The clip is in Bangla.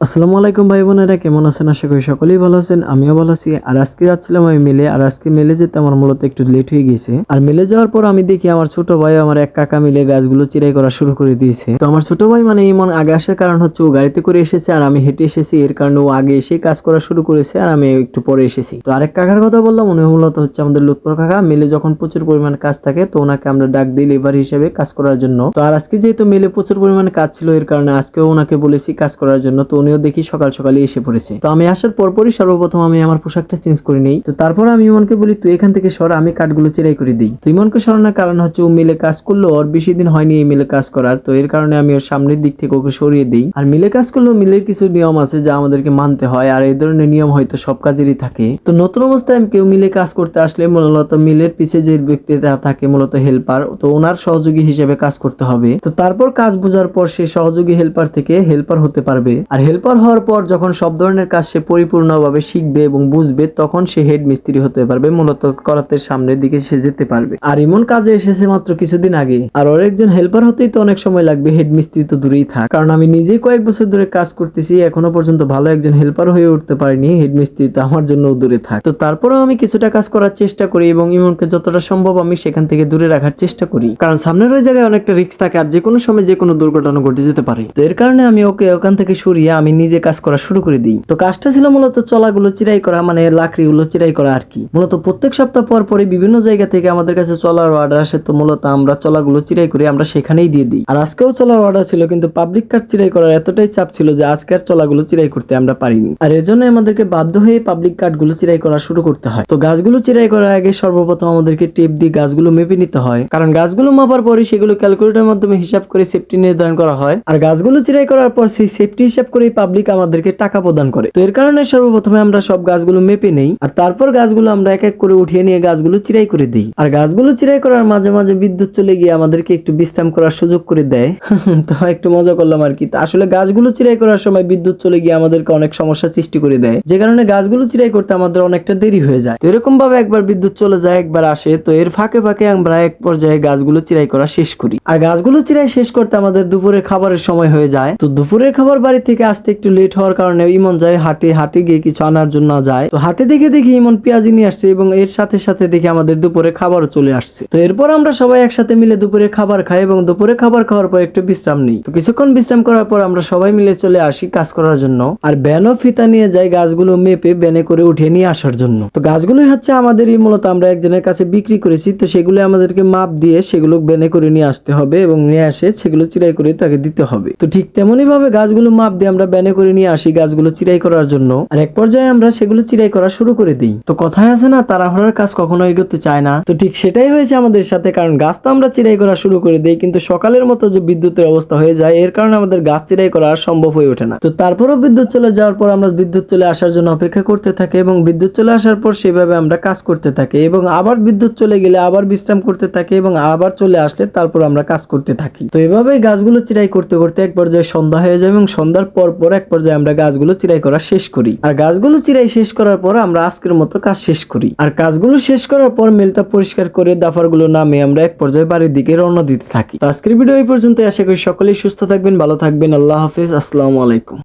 আসসালামু আলাইকুম ভাই বোনেরা, কেমন আছেন? আশা করি সকলেই ভালো আছেন, আমিও ভালো আছি। আর আজকে যাচ্ছিলাম আমি মিলে, আর আজকে মিলে যেতে আমার মূলত একটু লেট হয়ে গিয়েছে। আর মিলে যাওয়ার পর আমি দেখি আমার ছোট ভাই আমার এক কাকা মিলে গাছগুলো চিরাই করা শুরু করে দিয়েছে। তো আমার ছোট ভাই মানে ইমন আগে আসার কারণ হচ্ছে ও গাড়িতে করে এসেছে আর আমি হেঁটে এসেছি, এর কারণে ও আগে এসে কাজ করা শুরু করেছে আর আমি একটু পরে এসেছি। তো আরেক কাকার কথা বললাম, উনি মূলত হচ্ছে আমাদের লুৎফর কাকা। মিলে যখন প্রচুর পরিমাণে কাজ থাকে তো ওনাকে আমরা ডাক দিই লেবার হিসেবে কাজ করার জন্য। তো আর আজকে যেহেতু মিলে প্রচুর পরিমাণে কাজ ছিল, এর কারণে আজকেও ওনাকে বলেছি কাজ করার জন্য। তো উনিও দেখি সকাল সকালে এসে পড়েছে। তো আমি আসার পরপরই সর্বপ্রথম আমি আমার পোশাকটা চেঞ্জ করে নেই। তো তারপর আমি ইমনকে বলি তুই এখান থেকে সর, আমি কাঠগুলো চিরাই করে দিই। তো ইমনকে সরানোর কারণ হচ্ছে ও মিলে কাজ করলো, ওর বেশি দিন হয়নি এই মিলে কাজ করার। তো এর কারণে আমি ওর সামনের দিক থেকে ওকে সরিয়ে দিই। আর মিলে কাজ করলেও মিলের কিছু নিয়ম আছে যা আমাদেরকে মানতে হয়, আর এই ধরনের নিয়ম হয়তো সব কাজেরই থাকে। তো নতুন অবস্থায় কেউ মিলে কাজ করতে আসলে মূলত মিলের পিছিয়ে যে ব্যক্তিটা থাকে মূলত হেল্পার, তো ওনার সহযোগী হিসেবে কাজ করতে হবে। তো তারপর কাজ বোঝার পর সে সহযোগী হেল্পার থেকে হেল্পার হতে পারবে। আর হেল্পার হওয়ার পর যখন সব ধরনের কাজ সে পরিপূর্ণভাবে শিখবে এবং বুঝবে, তখন সে হেড মিস্ত্রি হতে পারবে, মূলত করাতের সামনের দিকে সে যেতে পারবে। আর ইমন কাজে এসেছে মাত্র কিছুদিন আগে, আর ওর একজন হেল্পার হতেই তো অনেক সময় লাগবে, হেড মিস্ত্রি তো দূরেই থাক। কারণ আমি নিজেই কয়েক বছর ধরে কাজ করতেছি, এখনো পর্যন্ত ভালো একজন হেল্পার হয়ে উঠতে পারিনি, হেড মিস্ত্রি তো আমার জন্য দূরে থাক। তো তারপরেও আমি কিছুটা কাজ করার চেষ্টা করি এবং ইমনকে যতটা সম্ভব আমি সেখান থেকে দূরে রাখার চেষ্টা করি, কারণ সামনের ওই জায়গায় অনেকটা রিস্ক থাকে আর যে কোনো সময় যে কোনো দুর্ঘটনা ঘটে যেতে পারে। তো এর কারণে আমি ওকে ওখান থেকে সরিয়ে আমি নিজে কাজ করা শুরু করে দিই। তো কাজটা ছিল মূলত চলাগুলো চিরাই করা, মানে লাকড়িগুলো চিরাই করা আর কি। মূলত প্রত্যেক সপ্তাহ পর পরে বিভিন্ন জায়গা থেকে আমাদের কাছে চলার অর্ডার আসে, তো মূলত আমরা চলাগুলো চিরাই করে আমরা সেখানেই দিয়ে দিই। আর আজকেও চলার অর্ডার ছিল, কিন্তু পাবলিক কার্ড চিরাই করার এতটাই চাপ ছিল যে আজকে আর চলাগুলো চিরাই করতে আমরা পারিনি। আর এর জন্য আমাদেরকে বাধ্য হয়ে পাবলিক কার্ডগুলো চিরাই করা শুরু করতে হয়। তো গাছগুলো চিরাই করার আগে সর্বপ্রথম আমাদেরকে টেপ দিয়ে গাছগুলো মেপে নিতে হয়, কারণ গাছগুলো মাপার পরে সেগুলো ক্যালকুলেটরের মাধ্যমে হিসাব করে সেফটি নির্ধারণ করা হয়। আর গাছগুলো চিরাই করার পর সেই সেফটি হিসাব করেই পাবলিক আমাদেরকে টাকা প্রদান করে। তো এর কারণে সর্বপ্রথমে আমরা সব গাছগুলো মেপে নেই, আর তারপর গাছগুলো আমরা এক এক করে উঠিয়ে নিয়ে গাছগুলো চিরাই করে দিই। আর গাছগুলো চিরাই করার মাঝে মাঝে বিদ্যুৎ চলে গিয়ে আমাদেরকে একটু বিশ্রাম করার সুযোগ করে দেয়। তো একটু মজা করলাম আর কি। আসলে গাছগুলো চিরাই করার সময় বিদ্যুৎ চলে গিয়ে আমাদেরকে অনেক সমস্যা সৃষ্টি করে দেয়, যে কারণে গাছগুলো চিরাই করতে আমাদের অনেকটা দেরি হয়ে যায়। তো এরকম ভাবে একবার বিদ্যুৎ চলে যায়, একবার আসে। তো এর ফাঁকে ফাঁকে আমরা এক পর্যায়ে গাছগুলো চিরাই করা শেষ করি। আর গাছগুলো চিরাই শেষ করতে আমাদের দুপুরের খাবারের সময় হয়ে যায়। তো দুপুরের খাবার বাড়ি থেকে আসতে একটু লেট হওয়ার কারণে ইমন যায় হাটে গিয়ে কিছু আনার জন্য যায়। তো হাটে দেখি ইমন পেঁয়াজি নিয়ে আসছে এবং এর সাথে সাথে দেখি আমাদের দুপুরে খাবারও চলে আসছে। তো এরপর আমরা সবাই একসাথে মিলে দুপুরে খাবার খাই এবং দুপুরে খাবার খাওয়ার পর একটু বিশ্রাম নিই। তো কিছুক্ষণ বিশ্রাম করার পর আমরা সবাই মিলে চলে আসি কাজ করার জন্য। আর ব্যান ও ফিতা নিয়ে যাই গাছগুলো মেপে ব্যানে করে উঠিয়ে নিয়ে আসার জন্য। তো গাছগুলোই হচ্ছে আমাদেরই মূলত আমরা একজনের কাছে বিক্রি করেছি, তো সেগুলো আমাদেরকে মাপ দিয়ে সেগুলো ব্যানে করে নিয়ে আসতে হবে এবং নিয়ে আসে সেগুলো চিরাই করে তাকে দিতে হবে। তো ঠিক তেমনই ভাবে গাছগুলো মাপ দিয়ে আমরা ব্যানে করে নিয়ে আসি গাছগুলো চিরাই করার জন্য। আর এক পর্যায়ে আমরা সেগুলো চিরাই করা শুরু করে দিই। তো কথায় আছে না, তাড়াহুড়োর কাজ কখনো এগোতে চায় না, তো ঠিক সেটাই হয়েছে আমাদের সাথে। কারণ গাছ তো আমরা চিরাই করা শুরু করে দিই, কিন্তু সকালের মতো যে বিদ্যুতের অবস্থা হয়ে যায় এর কারণে আমাদের গাছ চিরাই করা আর সম্ভব হয়ে ওঠে না। তো তারপরও বিদ্যুৎ চলে যাওয়ার পর আমরা বিদ্যুৎ চলে আসার জন্য অপেক্ষা করতে থাকি এবং বিদ্যুৎ চলে আসার পর সেভাবে আমরা কাজ করতে থাকি এবং আবার বিদ্যুৎ চলে গেলে আবার বিশ্রাম করতে থাকি এবং আবার চলে আসলে তারপর আমরা কাজ করতে থাকি। তো এভাবে গাছগুলো চিরাই করতে করতে এক পর্যায়ে সন্ধ্যা হয়ে যায় এবং সন্ধ্যার পর এক পর্যায়ে আমরা গাছগুলো চিরাই করা শেষ করি। আর গাছগুলো চিরাই শেষ করার পর আমরা আজকের মতো কাজ শেষ করি। আর কাজগুলো শেষ করার পর মিলটা পরিষ্কার করে দাফারগুলো নামে আমরা এক পর্যায়ে বাড়ির দিকে রওনা দিতে থাকি। তো আজকের ভিডিও এই পর্যন্ত। আশা করি সকলেই সুস্থ থাকবেন, ভালো থাকবেন। আল্লাহ হাফেজ, আসসালামু আলাইকুম।